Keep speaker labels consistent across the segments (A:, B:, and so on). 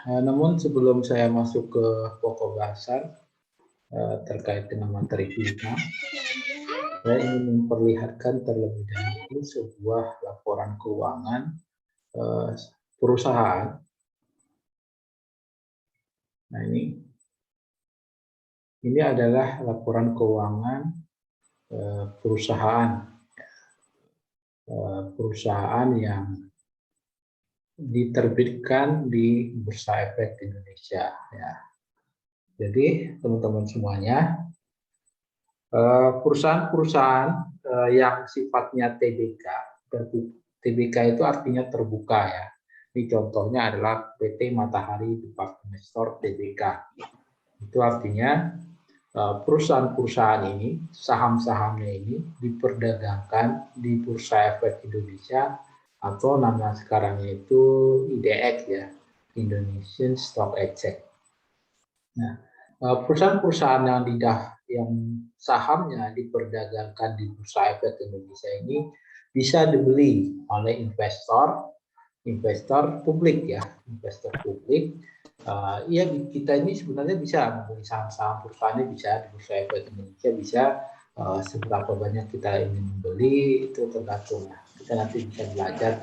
A: Namun sebelum saya masuk ke pokok bahasan terkait dengan materi kita, saya ingin memperlihatkan terlebih dahulu sebuah laporan keuangan perusahaan. Nah, ini adalah laporan keuangan perusahaan yang diterbitkan di Bursa Efek Indonesia. Ya. Jadi teman-teman semuanya, perusahaan-perusahaan yang sifatnya TBK, TBK itu artinya terbuka ya. Ini contohnya adalah PT Matahari Department Store TBK. Itu artinya perusahaan-perusahaan ini, saham-sahamnya ini diperdagangkan di Bursa Efek Indonesia atau nama sekarangnya itu IDX ya, Indonesian Stock Exchange. Nah, perusahaan-perusahaan yang sahamnya diperdagangkan di Bursa Efek Indonesia ini bisa dibeli oleh investor publik ya, investor publik. Ya kita ini sebenarnya bisa membeli saham-saham perusahaan ini bisa di Bursa Efek Indonesia, bisa seberapa banyak kita ingin membeli itu tergantung. Kita nanti bisa belajar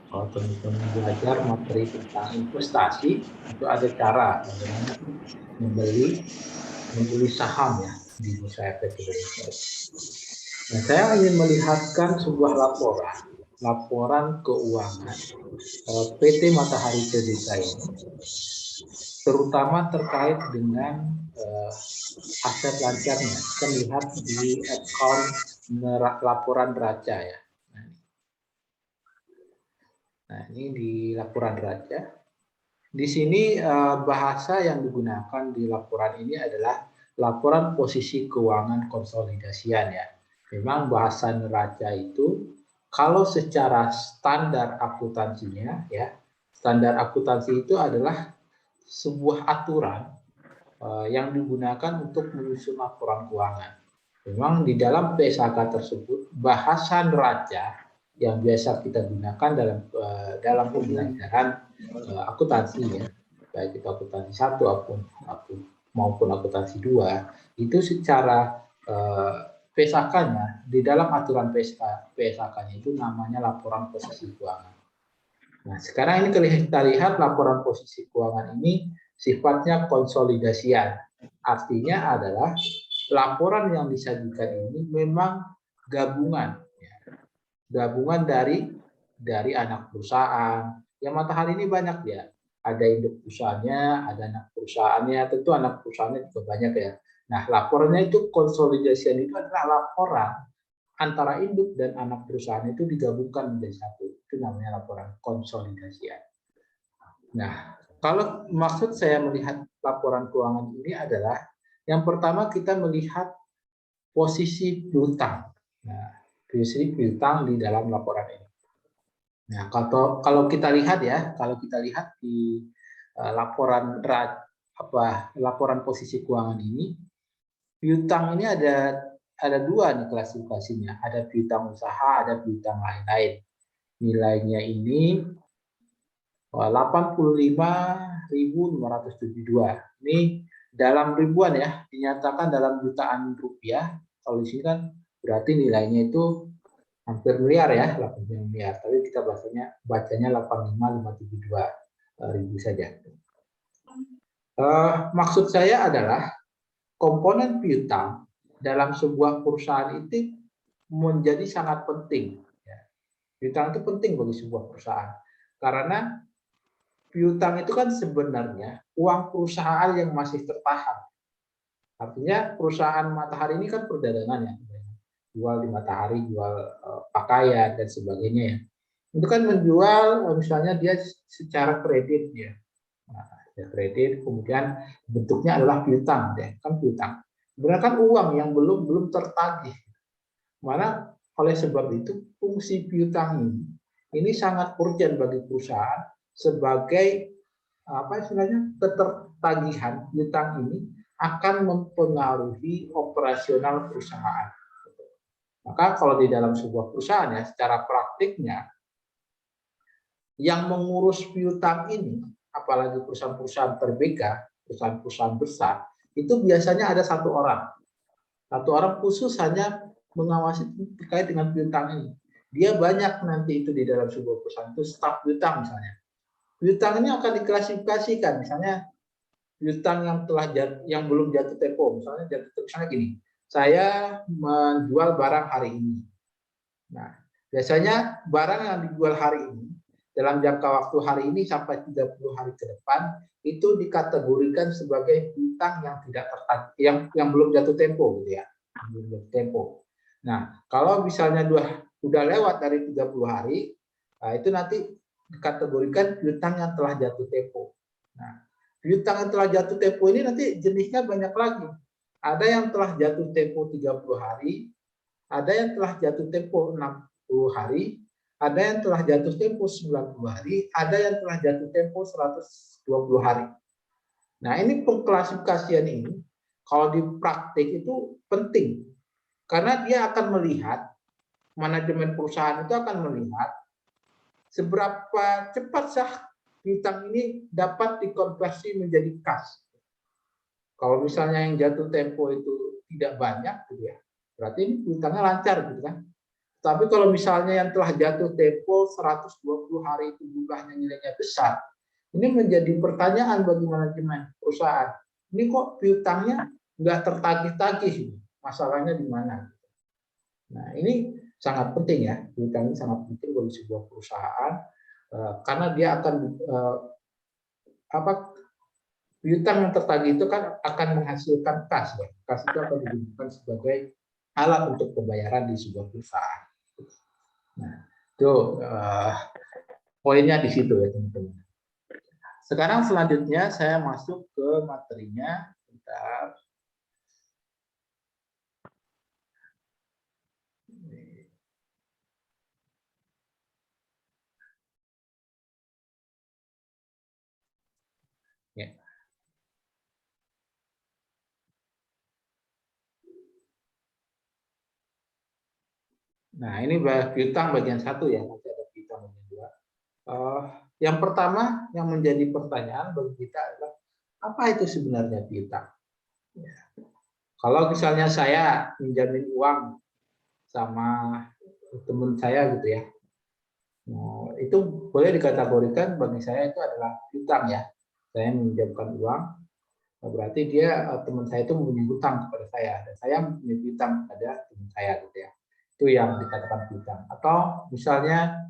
A: kalau teman-teman belajar materi tentang investasi, itu ada cara bagaimana membeli saham ya di Bursa Efek Indonesia. Nah, saya ingin melihatkan sebuah laporan keuangan PT Matahari TBK ini, terutama terkait dengan aset lancarnya. Kita melihat di account laporan neraca ya. Nah, ini di laporan neraca. Di sini bahasa yang digunakan di laporan ini adalah laporan posisi keuangan konsolidasian ya. Memang bahasa neraca itu kalau secara standar akuntansinya ya, standar akuntansi itu adalah sebuah aturan yang digunakan untuk menyusun laporan keuangan. Memang di dalam PSAK tersebut bahasa neraca yang biasa kita gunakan dalam pembelajaran akuntansi ya, baik itu akuntansi 1 maupun akuntansi 2, itu secara PSAK-nya di dalam aturan PSAK-nya itu namanya laporan posisi keuangan. Nah, sekarang ini kita lihat laporan posisi keuangan ini sifatnya konsolidasian. Artinya adalah laporan yang disajikan ini memang gabungan dari anak perusahaan. Yang Matahari ini banyak ya. Ada induk perusahaannya, ada anak perusahaannya, tentu anak perusahaannya juga banyak ya. Nah, laporannya itu konsolidasian itu adalah laporan antara induk dan anak perusahaan itu digabungkan menjadi satu. Itu namanya laporan konsolidasian. Nah, kalau maksud saya melihat laporan keuangan ini adalah yang pertama kita melihat posisi piutang. Nah, posisi piutang di dalam laporan ini. Nah, kalau kita lihat ya, di laporan posisi keuangan ini, piutang ini ada dua nih klasifikasinya. Ada piutang usaha, ada piutang lain-lain. Nilainya ini 85.572. Ini dalam ribuan ya, dinyatakan dalam jutaan rupiah. Kalau di sini kan berarti nilainya itu hampir miliar ya, 85 miliar. Tapi kita bacanya 85.572 ribu saja. Maksud saya adalah komponen piutang dalam sebuah perusahaan itu menjadi sangat penting. Piutang itu penting bagi sebuah perusahaan karena piutang itu kan sebenarnya uang perusahaan yang masih tertahan. Artinya perusahaan Matahari ini kan perdagangan ya, jual di Matahari, jual pakaian dan sebagainya ya. Itu kan menjual misalnya dia secara kredit ya. Nah, kredit kemudian bentuknya adalah piutang deh, kan piutang. Sebenarnya kan uang yang belum tertagih. Mana oleh sebab itu fungsi piutang ini sangat urgent bagi perusahaan sebagai ketertagihan piutang ini akan mempengaruhi operasional perusahaan. Maka kalau di dalam sebuah perusahaan ya secara praktiknya yang mengurus piutang ini, apalagi perusahaan-perusahaan TBK, perusahaan-perusahaan besar, itu biasanya ada satu orang. Satu orang khusus hanya mengawasi terkait dengan piutang ini. Dia banyak nanti itu di dalam sebuah perusahaan itu staf piutang misalnya. Piutang ini akan diklasifikasikan, misalnya piutang yang belum jatuh tempo, misalnya jatuh tempo misalnya gini, saya menjual barang hari ini. Nah, biasanya barang yang dijual hari ini dalam jangka waktu hari ini sampai 30 hari ke depan itu dikategorikan sebagai piutang yang tidak tertagih, yang belum jatuh tempo gitu ya. Belum jatuh tempo. Nah, kalau misalnya udah lewat dari 30 hari, nah itu nanti dikategorikan piutang yang telah jatuh tempo. Nah, piutang yang telah jatuh tempo ini nanti jenisnya banyak lagi. Ada yang telah jatuh tempo 30 hari, ada yang telah jatuh tempo 60 hari, ada yang telah jatuh tempo 90 hari, ada yang telah jatuh tempo 120 hari. Nah, ini pengklasifikasian ini kalau di praktik itu penting karena dia akan melihat, manajemen perusahaan itu akan melihat seberapa cepat sah piutang ini dapat dikonversi menjadi kas. Kalau misalnya yang jatuh tempo itu tidak banyak, gitu ya, berarti ini piutangnya lancar, gitu kan? Tapi kalau misalnya yang telah jatuh tempo 120 hari itu jumlahnya nilainya besar, ini menjadi pertanyaan bagi manajemen perusahaan. Ini kok piutangnya nggak tertagih-tagih, masalahnya di mana? Nah, ini sangat penting ya, piutang ini sangat penting bagi sebuah perusahaan karena dia akan piutang yang tertagih itu kan akan menghasilkan kas ya. Kas itu akan digunakan sebagai alat untuk pembayaran di sebuah perusahaan. Nah, itu poinnya di situ ya teman-teman. Sekarang selanjutnya saya masuk ke materinya. Bentar. Ya. Nah, ini piutang bagian 1 ya, nanti ada piutang bagian 2. Yang pertama yang menjadi pertanyaan bagi kita adalah apa itu sebenarnya piutang? Ya. Kalau misalnya saya minjamin uang sama teman saya gitu ya, nah, itu boleh dikategorikan bagi saya itu adalah piutang ya. Saya meminjamkan uang, berarti dia teman saya itu mempunyai hutang kepada saya dan saya mempunyai piutang kepada teman saya gitu ya. Itu yang dikatakan piutang. Atau misalnya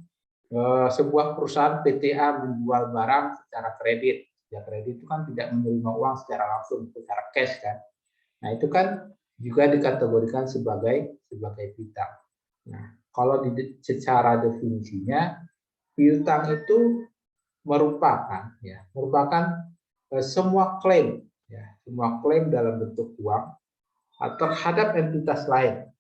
A: sebuah perusahaan PTA menjual barang secara kredit. Ya, kredit itu kan tidak menerima uang secara langsung, secara cash kan. Nah, itu kan juga dikategorikan sebagai piutang. Nah, kalau secara definisinya, piutang itu merupakan semua klaim ya, semua klaim dalam bentuk uang terhadap entitas lain.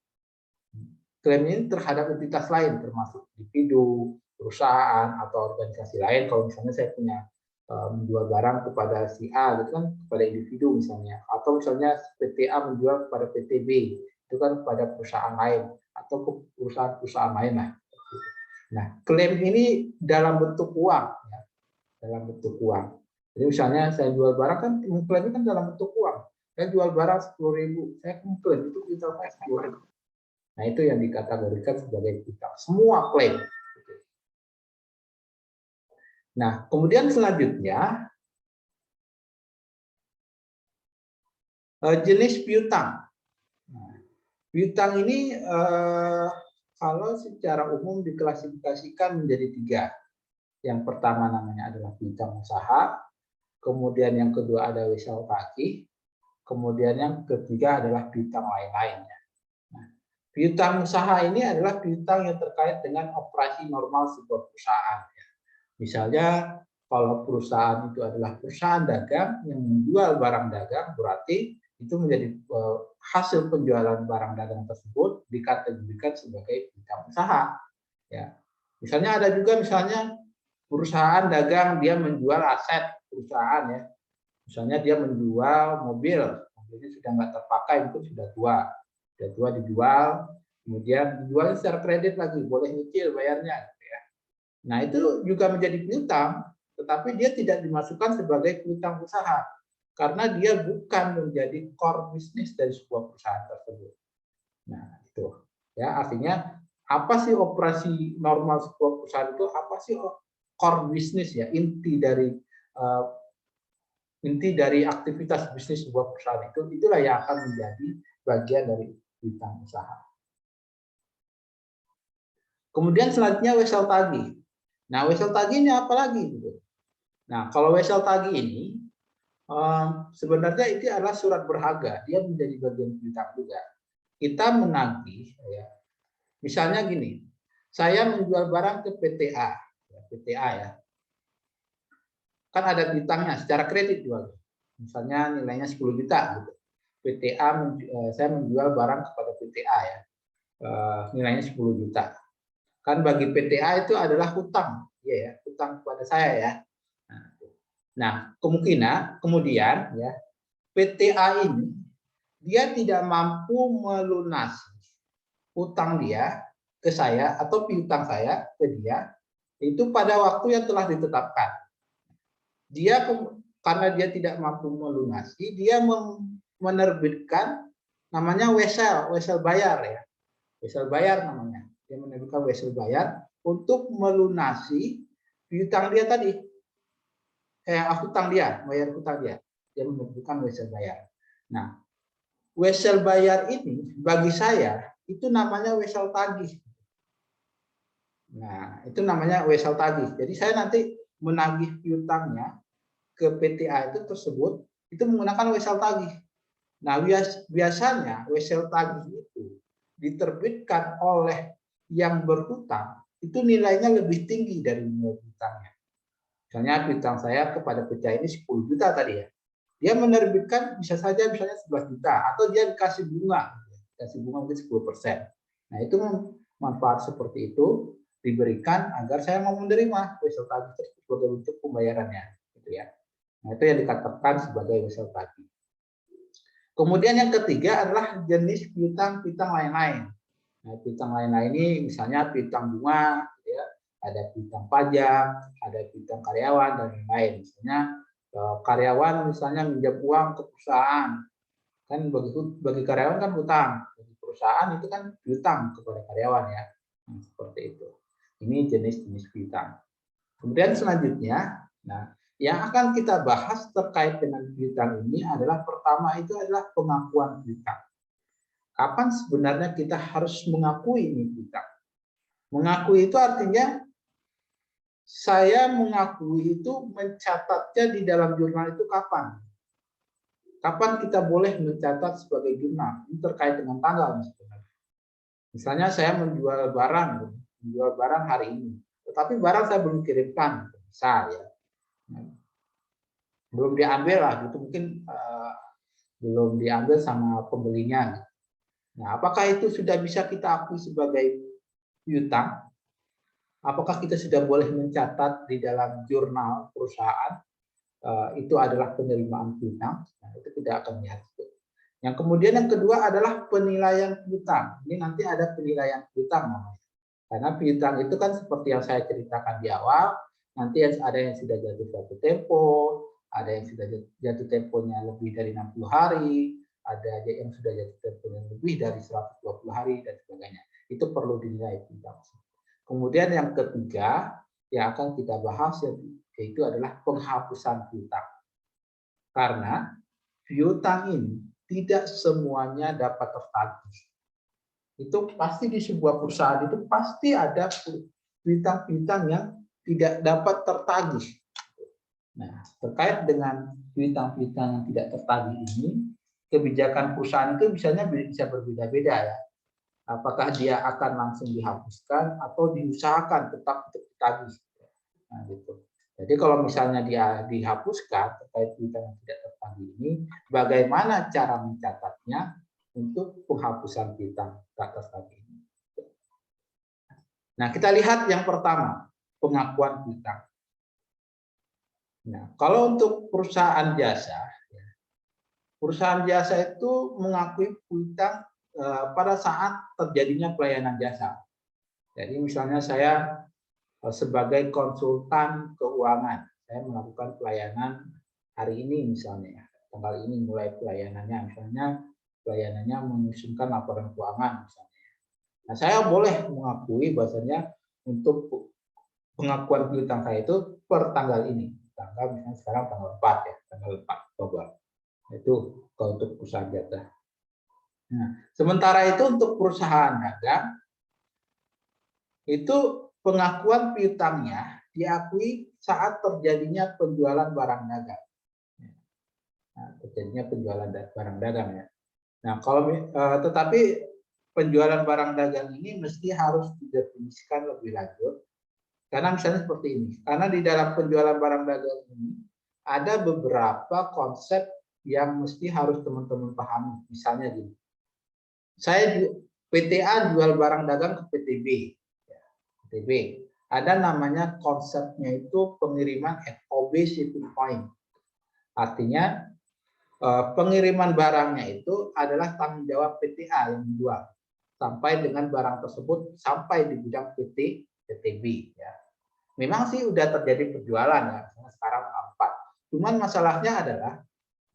A: Klaim ini terhadap entitas lain termasuk individu, perusahaan atau organisasi lain. Kalau misalnya saya punya menjual barang kepada si A gitu kan, kepada individu misalnya, atau misalnya PT A menjual kepada PT B itu kan kepada perusahaan lain atau ke perusahaan-perusahaan lain lah. Nah, klaim ini dalam bentuk uang ya, dalam bentuk uang. Jadi misalnya saya jual barang kan mengklaimnya kan dalam bentuk uang. Saya jual barang 10.000, saya mengklaim itu kita 10.000. Nah, itu yang dikategorikan sebagai piutang. Semua klaim. Nah, kemudian selanjutnya jenis piutang. Nah, piutang ini kalau secara umum diklasifikasikan menjadi 3. Yang pertama namanya adalah piutang usaha, kemudian yang kedua ada wesel tagih, kemudian yang ketiga adalah piutang lain-lainnya. Nah, piutang usaha ini adalah piutang yang terkait dengan operasi normal sebuah perusahaan. Misalnya kalau perusahaan itu adalah perusahaan dagang yang menjual barang dagang, berarti itu menjadi hasil penjualan barang dagang tersebut dikategorikan sebagai piutang usaha. Ya, misalnya ada juga misalnya perusahaan dagang dia menjual aset perusahaan ya, misalnya dia menjual mobilnya sudah nggak terpakai, mungkin sudah tua dijual, kemudian dijual secara kredit lagi, boleh nyicil bayarnya. Nah, itu juga menjadi piutang, tetapi dia tidak dimasukkan sebagai piutang usaha karena dia bukan menjadi core bisnis dari sebuah perusahaan tersebut. Nah, itu ya, artinya apa sih operasi normal sebuah perusahaan itu, apa sih core bisnis ya, inti dari aktivitas bisnis sebuah perusahaan itu, itulah yang akan menjadi bagian dari piutang usaha. Kemudian selanjutnya wesel tagih. Nah, wesel tagih ini apa lagi? Nah, kalau wesel tagih ini sebenarnya itu adalah surat berharga, dia menjadi bagian piutang juga. Kita menagih, ya, misalnya gini, saya menjual barang ke PTA, PTA ya, kan ada piutangnya secara kredit jual, misalnya nilainya 10 juta, gitu. PTA, saya menjual barang kepada PTA ya, nilainya 10 juta. Kan bagi PTA itu adalah hutang, ya, hutang kepada saya ya. Nah, kemudian ya, PTA ini dia tidak mampu melunasi hutang dia ke saya atau piutang saya ke dia itu pada waktu yang telah ditetapkan. Dia karena dia tidak mampu melunasi, dia menerbitkan namanya wesel bayar ya. Wesel bayar namanya. Dia menerbitkan wesel bayar untuk melunasi piutang dia tadi. Hutang dia, bayar hutang dia. Dia menerbitkan wesel bayar. Nah, wesel bayar ini bagi saya itu namanya wesel tagih. Nah, itu namanya wesel tagih. Jadi saya nanti menagih piutangnya ke PTA itu tersebut itu menggunakan wesel tagih. Nah, biasanya wesel tagih itu diterbitkan oleh yang berhutang itu nilainya lebih tinggi dari nilai hutangnya. Misalnya piutang saya kepada PTA ini 10 juta tadi ya. Dia menerbitkan bisa saja misalnya 11 juta atau dia dikasih bunga mungkin 10%. Nah, itu manfaat seperti itu diberikan agar saya mau menerima wesel tagih tersebut sebagai bentuk pembayarannya, gitu ya. Nah, itu yang dikatakan sebagai wesel tagih. Kemudian yang ketiga adalah jenis piutang lain-lain. Nah, piutang lain-lain ini misalnya piutang bunga, ya, ada piutang pajak, ada piutang karyawan dan lain-lain. Misalnya karyawan misalnya minjam uang ke perusahaan, kan bagi karyawan kan hutang, bagi perusahaan itu kan piutang kepada karyawan ya. Nah, seperti itu. Ini jenis-jenis piutang. Kemudian selanjutnya, nah, yang akan kita bahas terkait dengan piutang ini adalah pertama itu adalah pengakuan piutang. Kapan sebenarnya kita harus mengakui ini piutang? Mengakui itu artinya saya mengakui itu mencatatnya di dalam jurnal itu kapan? Kapan kita boleh mencatat sebagai jurnal? Ini terkait dengan tanggal sebenarnya. Misalnya saya menjual barang hari ini, tetapi barang saya belum kirimkan, bisa ya. Belum diambil lah, gitu mungkin belum diambil sama pembelinya. Nah, apakah itu sudah bisa kita akui sebagai piutang? Apakah kita sudah boleh mencatat di dalam jurnal perusahaan itu adalah penerimaan piutang? Nah, itu tidak akan lihat itu. Yang kemudian yang kedua adalah penilaian piutang. Ini nanti ada penilaian piutang namanya. Karena piutang itu kan seperti yang saya ceritakan di awal, nanti ada yang sudah jatuh tempo, ada yang sudah jatuh temponya lebih dari 60 hari, ada yang sudah jatuh temponya lebih dari 120 hari dan sebagainya. Itu perlu dinilai piutang. Kemudian yang ketiga yang akan kita bahas yaitu adalah penghapusan piutang. Karena piutang ini tidak semuanya dapat tertagih. Itu pasti di sebuah perusahaan itu pasti ada piutang-piutang yang tidak dapat tertagih. Nah, terkait dengan piutang-piutang yang tidak tertagih ini, kebijakan perusahaan itu bisa berbeda-beda ya. Apakah dia akan langsung dihapuskan atau diusahakan tetap ditagih. Nah, gitu. Jadi kalau misalnya dia dihapuskan terkait piutang yang tidak tertagih ini, bagaimana cara mencatatnya untuk penghapusan piutang tak tertagih ini? Nah, kita lihat yang pertama, pengakuan piutang. Nah, kalau untuk perusahaan jasa itu mengakui piutang pada saat terjadinya pelayanan jasa. Jadi misalnya saya sebagai konsultan keuangan. Saya melakukan pelayanan hari ini misalnya, tanggal ini mulai pelayanannya, misalnya pelayanannya menyusunkan laporan keuangan misalnya. Nah, saya boleh mengakui bahwasanya untuk pengakuan piutang saya itu per tanggal ini. Tanggal misalnya sekarang tanggal 4 ya, tanggal 4 Oktober. Itu kalau untuk perusahaan jatah. Nah, sementara itu untuk perusahaan dagang itu pengakuan piutangnya diakui saat terjadinya penjualan barang dagang. Nah, terjadinya penjualan barang dagang ya. Nah, kalau tetapi penjualan barang dagang ini mesti harus didefinisikan lebih lanjut. Karena misalnya seperti ini, karena di dalam penjualan barang dagang ini ada beberapa konsep yang mesti harus teman-teman pahami. Misalnya gini, saya PTA jual barang dagang ke PTB. PTB. Ada namanya konsepnya itu pengiriman FOB shipping point. Artinya pengiriman barangnya itu adalah tanggung jawab PTA yang menjual sampai dengan barang tersebut sampai di gudang PTB ya. Memang sih udah terjadi penjualan ya, sekarang 4. Cuman masalahnya adalah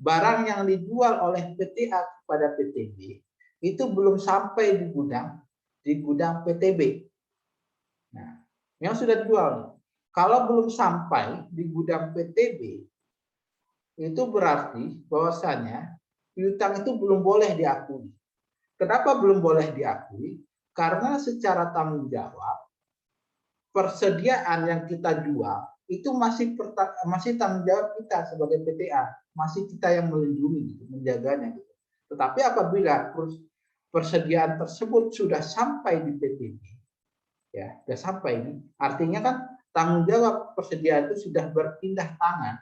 A: barang yang dijual oleh PTA kepada PTB itu belum sampai di gudang PTB. Nah, yang sudah dijual, kalau belum sampai di gudang PTB, itu berarti bahwasanya piutang itu belum boleh diakui. Kenapa belum boleh diakui? Karena secara tanggung jawab, persediaan yang kita jual itu masih tanggung jawab kita sebagai PTA, masih kita yang melindungi, gitu, menjaganya. Gitu. Tetapi apabila persediaan tersebut sudah sampai di PTB, ya, sudah sampai ini, artinya kan tanggung jawab persediaan itu sudah berpindah tangan.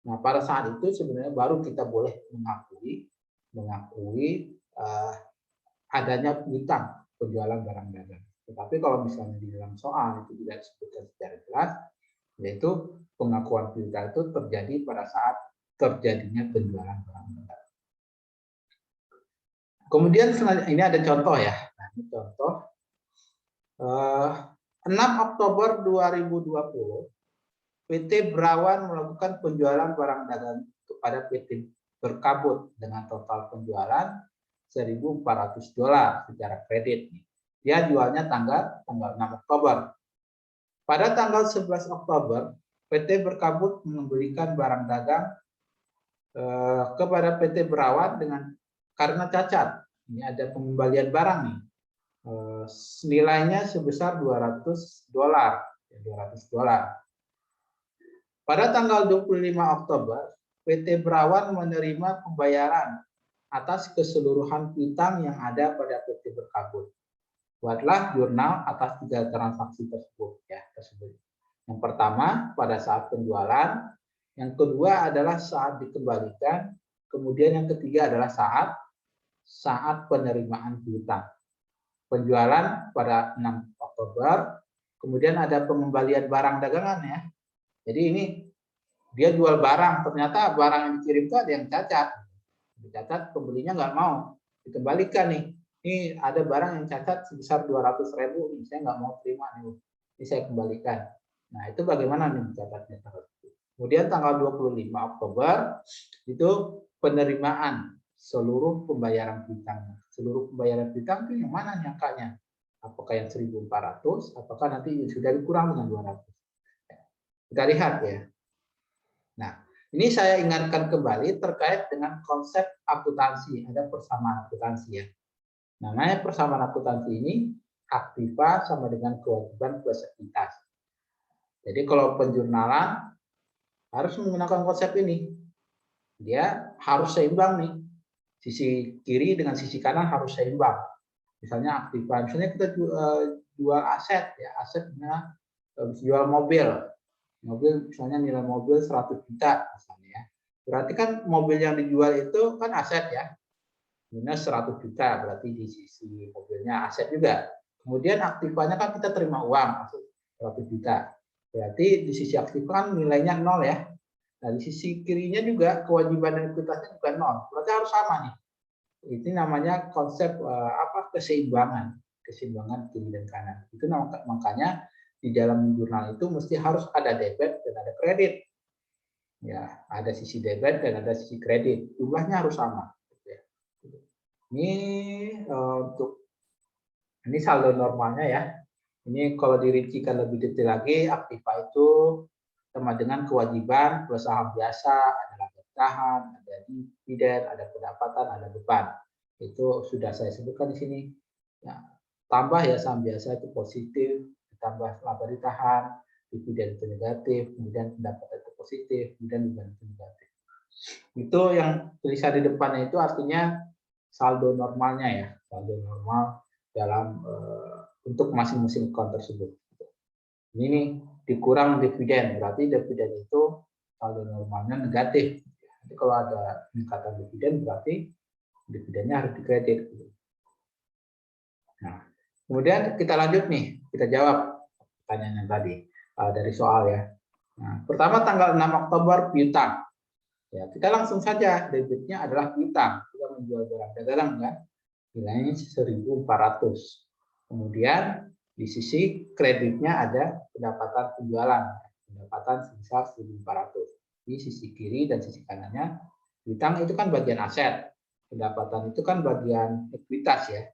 A: Nah, pada saat itu sebenarnya baru kita boleh mengakui adanya piutang penjualan barang dagang. Tetapi kalau misalnya di dalam soal itu tidak disebutkan secara jelas, yaitu pengakuan piutang itu terjadi pada saat terjadinya penjualan barang dagang. Kemudian ini ada contoh ya. Nah, ini contoh 6 Oktober 2020 PT Berawan melakukan penjualan barang dagang kepada PT Berkabut dengan total penjualan $1.400 secara kredit. Dia jualnya tanggal 6 Oktober. Pada tanggal 11 Oktober, PT Berkabut memberikan barang dagang kepada PT Berawan karena cacat. Ini ada pengembalian barang nih. Nilainya sebesar $200. Pada tanggal 25 Oktober, PT Berawan menerima pembayaran atas keseluruhan piutang yang ada pada PT Berkabut. Buatlah jurnal atas 3 transaksi tersebut. Yang pertama pada saat penjualan, yang kedua adalah saat dikembalikan, kemudian yang ketiga adalah saat penerimaan piutang. Penjualan pada 6 Oktober, kemudian ada pengembalian barang dagangan ya. Jadi ini dia jual barang, ternyata barang yang dikirim itu ada yang cacat. Dicatat, pembelinya nggak mau, dikembalikan nih. Ini ada barang yang cacat sebesar 200.000, saya nggak mau terima nih, ini saya kembalikan. Nah itu bagaimana nih mencatatnya? Kemudian tanggal 25 Oktober itu penerimaan seluruh pembayaran piutang. Seluruh pembayaran piutang itu yang mana nih angkanya? Apakah yang 1.400? Apakah nanti sudah dikurang dengan 200? Kita lihat ya. Nah, ini saya ingatkan kembali terkait dengan konsep akuntansi. Ada persamaan akuntansi ya. Namanya persamaan akuntansi ini aktiva sama dengan kewajiban plus ekuitas. Jadi kalau penjurnalan harus menggunakan konsep ini. Dia harus seimbang nih. Sisi kiri dengan sisi kanan harus seimbang. Misalnya aktiva, misalnya kita jual aset ya, asetnya jual mobil misalnya nilai mobil 100 juta misalnya ya. Berarti kan mobil yang dijual itu kan aset ya. Minus 100 juta berarti di sisi mobilnya aset juga. Kemudian aktifanya kan kita terima uang masuk 100 juta. Berarti di sisi aktif kan nilainya 0 ya. Nah, di sisi kirinya juga kewajiban dan ekuitasnya juga 0. Berarti harus sama nih. Itu namanya konsep keseimbangan kiri dan kanan. Itu makanya di dalam jurnal itu mesti harus ada debit dan ada kredit. Ya, ada sisi debit dan ada sisi kredit. Jumlahnya harus sama. Ini untuk ini saldo normalnya ya. Ini kalau dirincikan lebih detail lagi, aktiva itu sama dengan kewajiban plus saham biasa, ada laba bertahan, ada dividen, ada pendapatan, ada beban. Itu sudah saya sebutkan di sini. Ya, tambah ya saham biasa itu positif, ditambah laba ditahan, dividen itu negatif, kemudian pendapatan itu positif, kemudian beban itu negatif. Itu yang tulisan di depannya itu artinya saldo normalnya ya, saldo normal dalam untuk masing-masing account tersebut. Ini nih dikurang dividen, berarti dividen itu saldo normalnya negatif. Jadi kalau ada peningkatan dividen berarti dividennya harus dikredit. Nah, kemudian kita lanjut nih, kita jawab pertanyaan yang tadi dari soal ya. Nah, pertama tanggal 6 Oktober piutang. Ya, kita langsung saja debitnya adalah piutang. Kita menjual barang dagangan kan, nilainya 1.400. Kemudian di sisi kreditnya ada pendapatan penjualan, pendapatan sebesar 1.400. Di sisi kiri dan sisi kanannya, piutang itu kan bagian aset, pendapatan itu kan bagian ekuitas ya.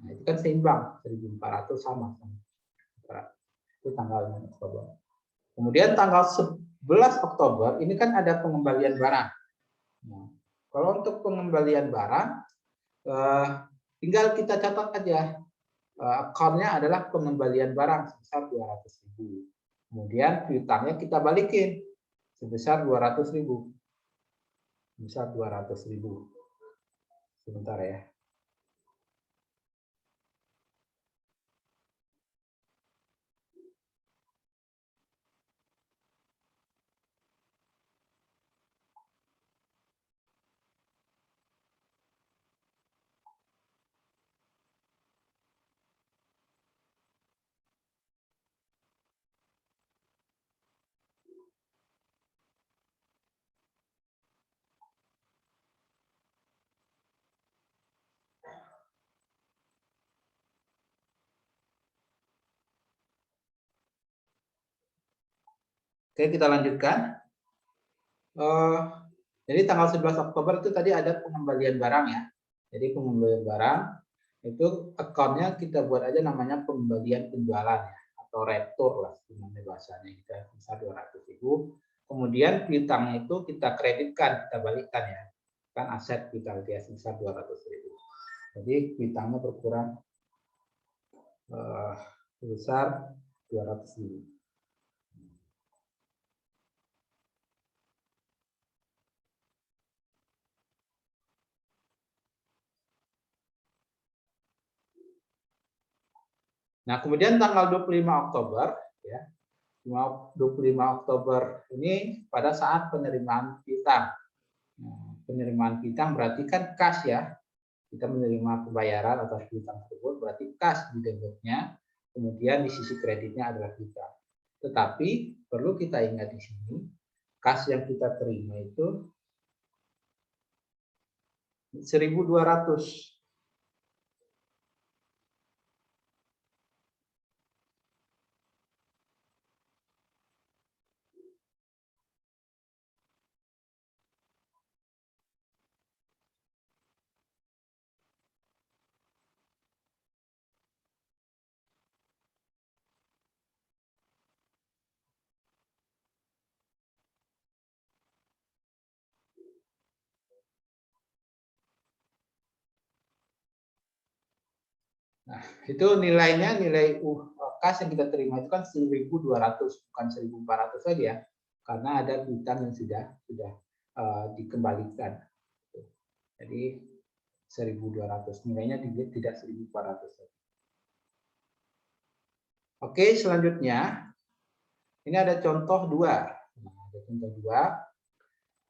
A: Nah, itu kan seimbang, 1.400 sama. Itu tanggal 6 Oktober. Kemudian tanggal 11 Oktober ini kan ada pengembalian barang. Nah, kalau untuk pengembalian barang, tinggal kita catat aja. Account-nya adalah pengembalian barang sebesar 200.000. Kemudian piutangnya kita balikin sebesar 200.000. Sebesar 200.000. Sebentar ya. Oke, kita lanjutkan. Jadi tanggal 11 Oktober itu tadi ada pengembalian barang ya. Jadi pengembalian barang itu account-nya kita buat aja namanya pengembalian penjualan ya, atau retur lah gimana bahasanya, kita bisa 200.000. Kemudian piutangnya itu kita kreditkan, kita balikkan ya. Kan aset kita dia sebesar 200.000. Jadi piutangnya berkurang sebesar 200.000. Nah, kemudian tanggal 25 Oktober ya. 25 Oktober ini pada saat penerimaan piutang. Nah, penerimaan piutang berarti kan kas ya. Kita menerima pembayaran atas piutang tersebut berarti kas di debitnya, kemudian di sisi kreditnya adalah piutang. Tetapi perlu kita ingat di sini, kas yang kita terima itu 1.200. Nah, itu nilainya, nilai kas yang kita terima itu kan 1.200, bukan 1.400 saja, karena ada piutang yang sudah dikembalikan. Jadi 1.200, nilainya tidak 1.400. Oke, selanjutnya ini ada contoh 2. Nah, ada contoh 2.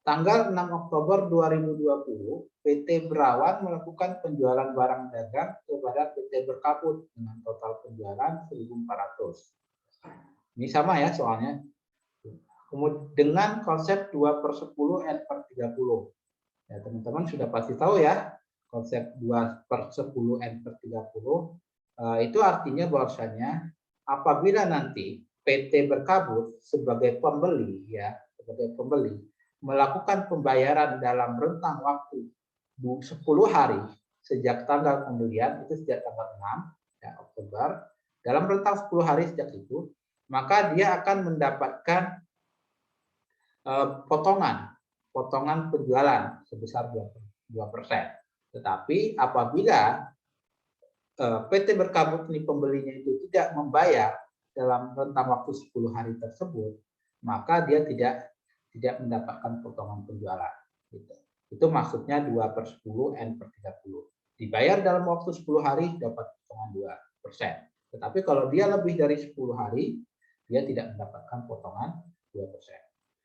A: Tanggal 6 Oktober 2020, PT Berawan melakukan penjualan barang dagang kepada PT Berkabut dengan total penjualan 1.400. Ini sama ya soalnya. Kemudian dengan konsep 2/10 N/30. Ya, teman-teman sudah pasti tahu ya, konsep 2/10 N/30 itu artinya bahwasanya apabila nanti PT Berkabut sebagai pembeli ya, sebagai pembeli melakukan pembayaran dalam rentang waktu 10 hari sejak tanggal pembelian, itu sejak tanggal 6 ya, Oktober, dalam rentang 10 hari sejak itu, maka dia akan mendapatkan potongan penjualan sebesar 2%. Tetapi apabila PT Berkabut ini pembelinya itu tidak membayar dalam rentang waktu 10 hari tersebut, maka dia tidak mendapatkan potongan penjualan. Gitu. Itu maksudnya 2/10 N/30. Dibayar dalam waktu 10 hari dapat potongan 2%. Tetapi kalau dia lebih dari 10 hari, dia tidak mendapatkan potongan 2%.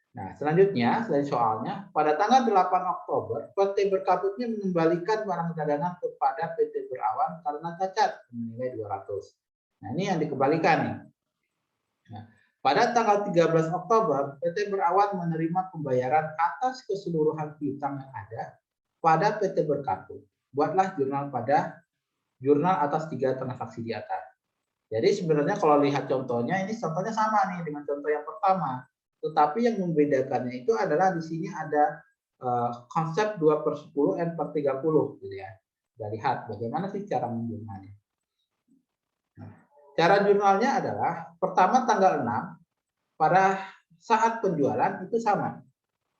A: Nah, selanjutnya dari soalnya, pada tanggal 8 Oktober, PT Berkabutnya mengembalikan barang dagangan kepada PT Berawan karena cacat bernilai 200. Nah, ini yang dikembalikan nih. Nah, pada tanggal 13 Oktober, PT Berawan menerima pembayaran atas keseluruhan piutang yang ada pada PT Berkabut. Buatlah jurnal atas 3 transaksi di atas. Jadi sebenarnya kalau lihat contohnya, ini contohnya sama nih dengan contoh yang pertama. Tetapi yang membedakannya itu adalah di sini ada konsep 2/10 N/30 gitu ya. Kita lihat bagaimana sih cara menjurnalnya. Cara jurnalnya adalah pertama tanggal 6 pada saat penjualan itu sama.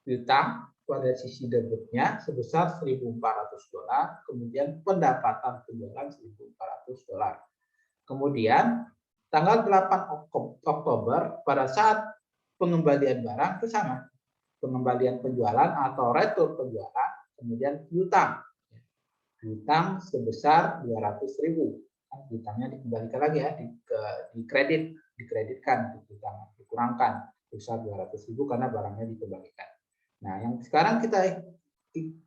A: Piutang pada sisi debitnya sebesar $1.400, kemudian pendapatan penjualan $1.400. Kemudian tanggal 8 Oktober pada saat pengembalian barang itu sama. Pengembalian penjualan atau retur penjualan, kemudian piutang. Piutang sebesar 200.000. Piutangnya dikembalikan lagi ya, dikreditkan, dikurangkan sebesar 200.000 karena barangnya dikembalikan. Nah, yang sekarang kita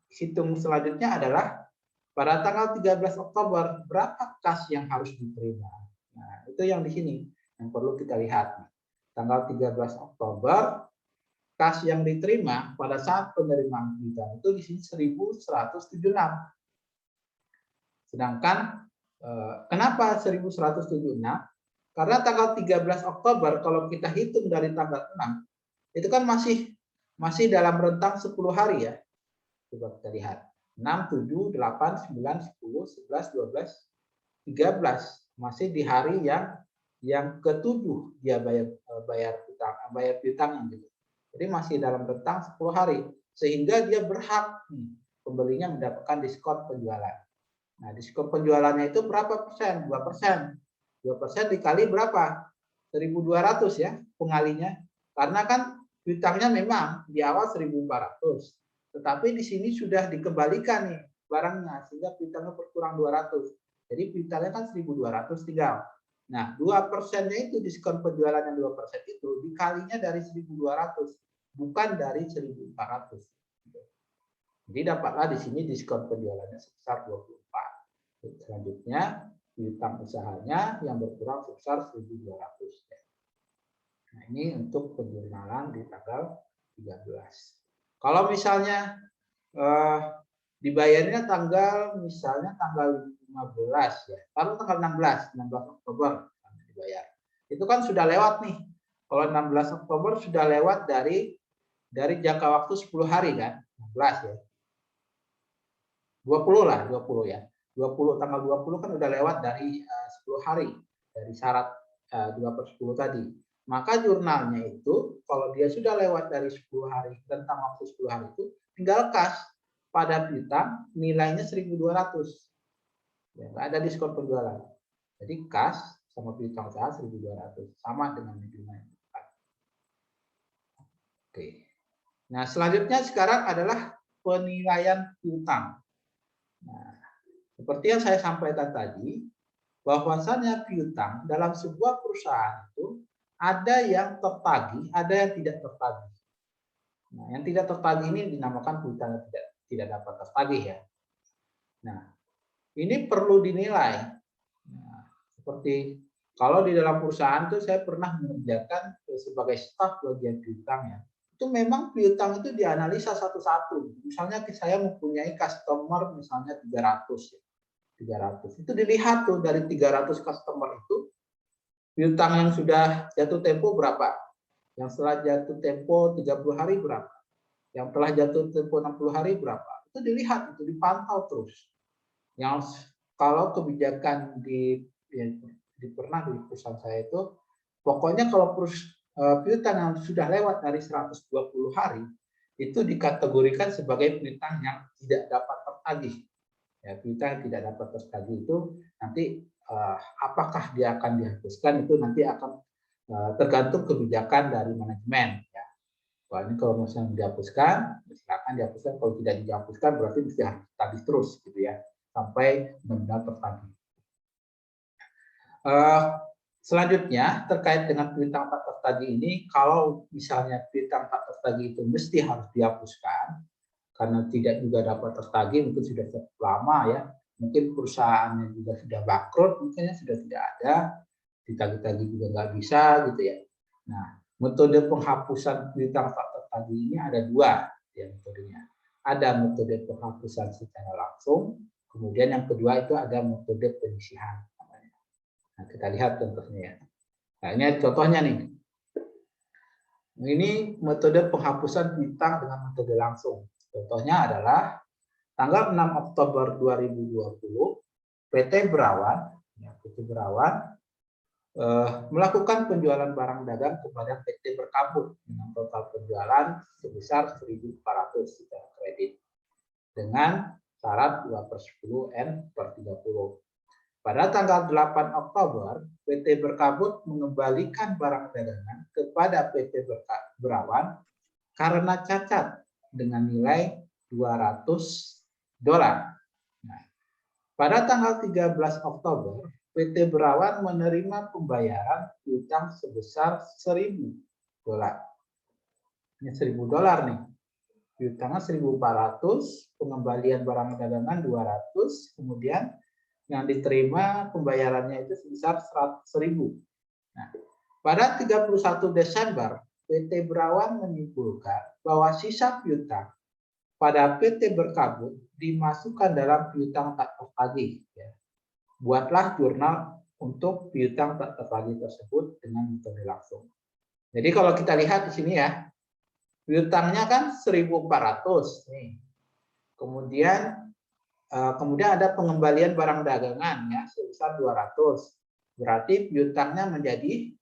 A: hitung selanjutnya adalah pada tanggal 13 Oktober berapa kas yang harus diterima. Nah, itu yang di sini yang perlu kita lihat. Tanggal 13 Oktober kas yang diterima pada saat penerimaan piutang itu di sini 1.176. Sedangkan kenapa 1.176? Karena tanggal 13 Oktober kalau kita hitung dari tanggal 6 itu kan masih dalam rentang 10 hari ya. Coba kita lihat. 6, 7, 8, 9, 10, 11, 12, 13. Masih di hari yang ke-7 dia bayar piutang gitu. Jadi masih dalam rentang 10 hari sehingga dia berhak pembelinya mendapatkan diskon penjualan. Nah, diskon penjualannya itu berapa persen? 2%. 2% dikali berapa? 1.200 ya pengalinya. Karena kan piutangnya memang di awal 1.400. Tetapi di sini sudah dikembalikan nih barangnya sehingga piutangnya berkurang 200. Jadi piutangnya kan 1.200 tinggal. Nah, 2%-nya itu diskon penjualan yang 2% itu dikalinya dari 1.200, bukan dari 1.400. Jadi dapatlah di sini diskon penjualannya sebesar 24. Selanjutnya, piutang usahanya yang berkurang sebesar 1.200. Nah, ini untuk penjurnalan di tanggal 13. Kalau misalnya dibayarnya misalnya tanggal 15 ya, taruh tanggal 16 Oktober dibayar. Itu kan sudah lewat nih. Kalau 16 Oktober sudah lewat dari jangka waktu 10 hari kan, 16 ya. 20 lah, 20 ya. 20 tanggal 20 kan udah lewat dari 10 hari dari syarat 2/10 tadi. Maka jurnalnya itu kalau dia sudah lewat dari 10 hari, rentang waktu 10 hari itu tinggal kas pada piutang nilainya 1.200. Ya, nggak ada diskon penjualan. Jadi kas sama piutang usaha 1.200 sama dengan jurnal. Oke. Nah, selanjutnya sekarang adalah penilaian piutang. Nah, seperti yang saya sampaikan tadi, bahwasannya piutang dalam sebuah perusahaan itu ada yang tertagih, ada yang tidak tertagih. Nah, yang tidak tertagih ini dinamakan piutang yang tidak dapat tertagih ya. Nah, ini perlu dinilai. Nah, seperti kalau di dalam perusahaan itu saya pernah mengerjakan sebagai staf bagian piutang ya. Itu memang piutang itu dianalisa satu-satu. Misalnya saya mempunyai customer misalnya 300 ya. 300. Itu dilihat tuh dari 300 customer itu Piutang yang sudah jatuh tempo berapa? Yang setelah jatuh tempo 30 hari berapa? Yang telah jatuh tempo 60 hari berapa? Itu dilihat, itu dipantau terus. Yang kalau kebijakan di pernah di perusahaan saya itu, pokoknya kalau piutang yang sudah lewat dari 120 hari, itu dikategorikan sebagai piutang yang tidak dapat tertagih. Ya, piutang yang tidak dapat tertagih itu nanti apakah dia akan dihapuskan itu nanti akan tergantung kebijakan dari manajemen. Ya. Wah, ini kalau misalnya dihapuskan, silakan dihapuskan. Kalau tidak dihapuskan, berarti mesti harus tagih terus, gitu ya, sampai benar-benar tertagih. Selanjutnya terkait dengan piutang tak tertagih ini, kalau misalnya piutang tak tertagih itu mesti harus dihapuskan karena tidak juga dapat tertagih, mungkin sudah cukup lama ya, mungkin perusahaannya juga sudah bangkrut, mungkin sudah tidak ada, ditagih-tagih juga nggak bisa gitu ya. Nah, metode penghapusan piutang tak tertagih ini ada dua ya metodenya. Ada metode penghapusan secara langsung, kemudian yang kedua itu ada metode penyisihan. Nah, kita lihat contohnya ya. Nah, ini contohnya nih. Ini metode penghapusan piutang dengan metode langsung. Contohnya adalah tanggal 6 Oktober 2020, PT Berawan, ya, PT Berawan melakukan penjualan barang dagang kepada PT Berkabut dengan total penjualan sebesar 1.400 secara kredit dengan syarat 2/10 N/30. Pada tanggal 8 Oktober, PT Berkabut mengembalikan barang dagangan kepada PT Berawan karena cacat dengan nilai $200. Nah, pada tanggal 13 Oktober, PT Berawan menerima pembayaran piutang sebesar $1.000. Ini $1.000 nih. Piutangnya 1.400, pengembalian barang dagangan 200, kemudian yang diterima pembayarannya itu sebesar 100.000. Nah, pada 31 Desember, PT Berawan menyimpulkan bahwa sisa piutang pada PT Berkabut dimasukkan dalam piutang tak tertagih. Ya. Buatlah jurnal untuk piutang tak tertagih tersebut dengan metode langsung. Jadi kalau kita lihat di sini ya, piutangnya kan 1.400 nih. Kemudian ada pengembalian barang dagangan ya sebesar 200. Berarti piutangnya menjadi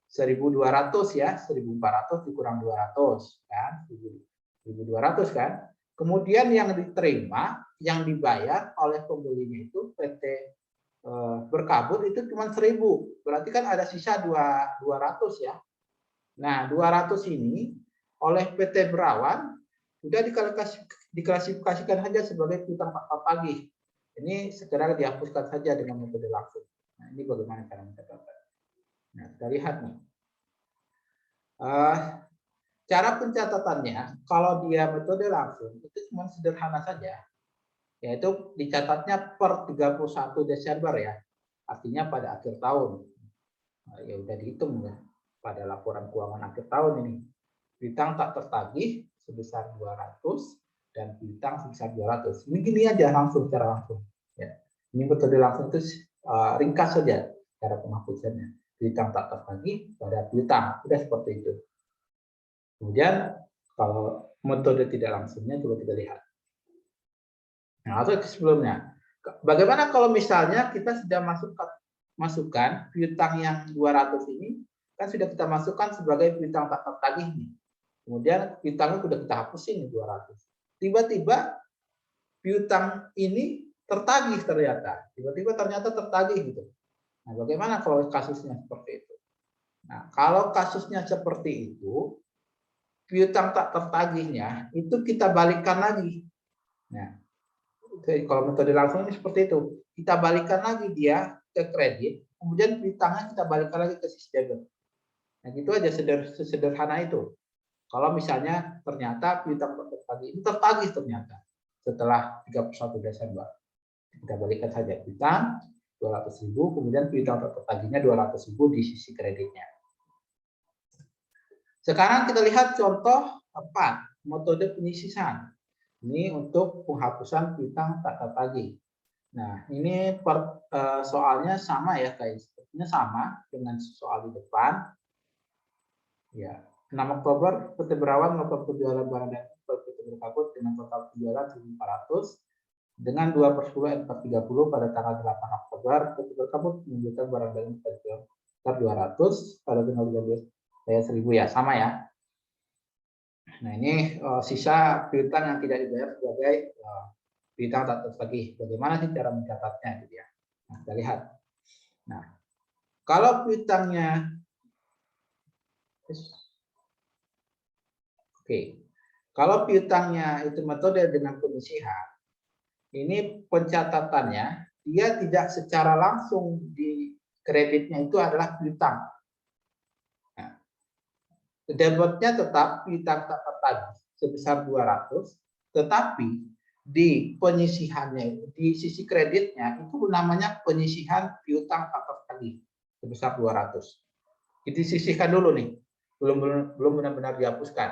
A: 1.200 ya, 1.400 dikurang 200 kan, 1.200 kan. Kemudian yang diterima, yang dibayar oleh pembelinya itu PT Berkabut itu cuma 1.000. Berarti kan ada sisa 200 ya. Nah, 200 ini oleh PT Berawan sudah diklasifikasikan saja sebagai piutang tak tertagih. Ini segera dihapuskan saja dengan metode langsung. Nah, ini bagaimana cara mencatatnya. Nah, kita lihat nih. Cara pencatatannya, kalau dia metode langsung, itu cuma sederhana saja. Yaitu dicatatnya per 31 Desember ya. Artinya pada akhir tahun. Nah, ya udah dihitung ya. Pada laporan keuangan akhir tahun ini. Piutang tak tertagih sebesar 200 dan piutang sebesar 200. Ini gini aja langsung secara langsung. Ya. Ini metode langsung itu ringkas saja cara penghapusannya. Piutang tak tertagih pada piutang. Sudah seperti itu. Kemudian kalau metode tidak langsungnya coba kita lihat. Nah, atau sebelumnya. Bagaimana kalau misalnya kita sudah masukkan piutang yang 200 ini kan sudah kita masukkan sebagai piutang tak tertagih nih. Kemudian piutangnya sudah kita hapusin 200. Tiba-tiba piutang ini tertagih ternyata. Tiba-tiba ternyata tertagih gitu. Nah, bagaimana kalau kasusnya seperti itu? Nah, kalau kasusnya seperti itu, piutang tak tertagihnya itu kita balikkan lagi. Nah, kalau metode langsung ini seperti itu. Kita balikkan lagi dia ke kredit, kemudian piutangnya kita balikkan lagi ke sisi debit. Nah, gitu aja sederhana itu. Kalau misalnya ternyata piutang tertagih ini tertagih ternyata setelah 31 Desember. Kita balikkan saja piutang 200.000, kemudian piutang tertagihnya 200.000 di sisi kreditnya. Sekarang kita lihat contoh 4, metode penyisihan. Ini untuk penghapusan piutang tak tertagih. Nah, ini soalnya sama ya kayak seperti Ini sama dengan soal di depan. Ya, 6 Oktober PT Berawan melakukan penjualan barang dan PT Berkabut dengan total penjualan 1.400 dengan 2/10 N430 pada tanggal 8 Oktober PT Berkabut menunjukkan barang dan penjualan 200 pada tanggal 13 saya 1.000 ya, sama ya. Nah, ini sisa piutang yang tidak dibayar sebagai piutang tak tertagih. Bagaimana sih cara mencatatnya gitu ya. Nah, kita lihat. Nah, kalau piutangnya kalau piutangnya itu metode dengan penyisihan, ini pencatatannya dia tidak secara langsung di kreditnya itu adalah piutang. Nah, debitnya tetap piutang tak tertagih sebesar 200, tetapi di penyisihannya, di sisi kreditnya itu namanya penyisihan piutang tak tertagih sebesar 200. Disisihkan dulu nih, belum benar-benar dihapuskan.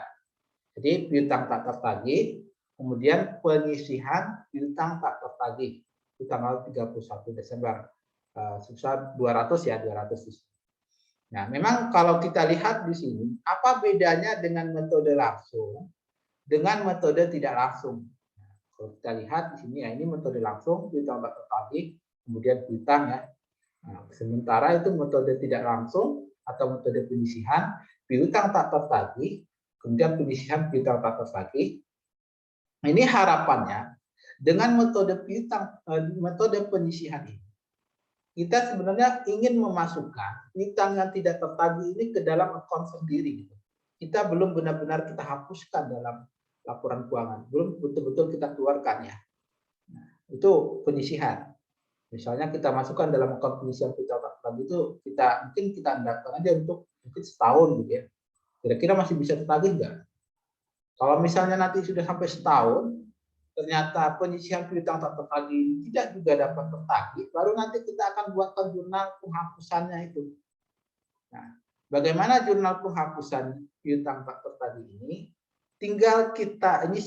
A: Jadi piutang tak tertagih, kemudian penyisihan piutang tak tertagih itu tanggal 31 Desember sebesar 200 ya, 200. Nah, memang kalau kita lihat di sini, apa bedanya dengan metode langsung dengan metode tidak langsung? Nah, kalau kita lihat di sini ya, ini metode langsung piutang tak tertagih, kemudian piutang ya. Nah, sementara itu metode tidak langsung atau metode penyisihan piutang tak tertagih, kemudian penyisihan piutang tak tertagih. Ini harapannya dengan metode metode penyisihan ini, kita sebenarnya ingin memasukkan piutang yang tidak tertagih ini ke dalam akun sendiri. Kita belum benar-benar kita hapuskan dalam laporan keuangan, belum betul-betul kita keluarkan ya. Nah, itu penyisihan. Misalnya kita masukkan dalam akun penyisihan piutang tak tertagih itu mungkin kita andalkan aja untuk mungkin setahun gitu ya. Kira-kira masih bisa tertagih nggak? Kalau misalnya nanti sudah sampai setahun, ternyata penyisihan piutang tak tertagih tidak juga dapat tertagih, baru nanti kita akan buatkan jurnal penghapusannya itu. Nah, bagaimana jurnal penghapusan piutang tak tertagih ini? Tinggal kita, ini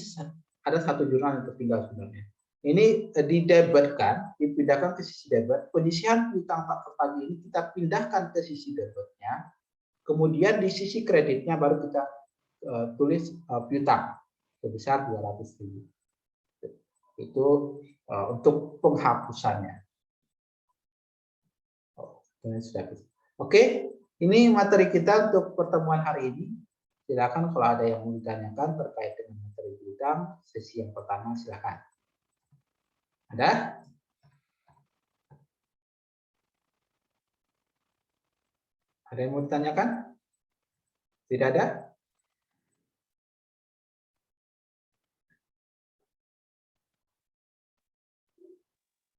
A: ada satu jurnal yang tertinggal sebenarnya. Ini didebitkan, dipindahkan ke sisi debit. Penyisihan piutang tak tertagih ini kita pindahkan ke sisi debitnya. Kemudian di sisi kreditnya baru kita tulis piutang sebesar 200.000. Itu untuk penghapusannya. Oke, ini materi kita untuk pertemuan hari ini. Silakan kalau ada yang mau ditanyakan terkait dengan materi piutang sesi yang pertama, silakan. Ada? Ada yang mau ditanyakan? Tidak ada?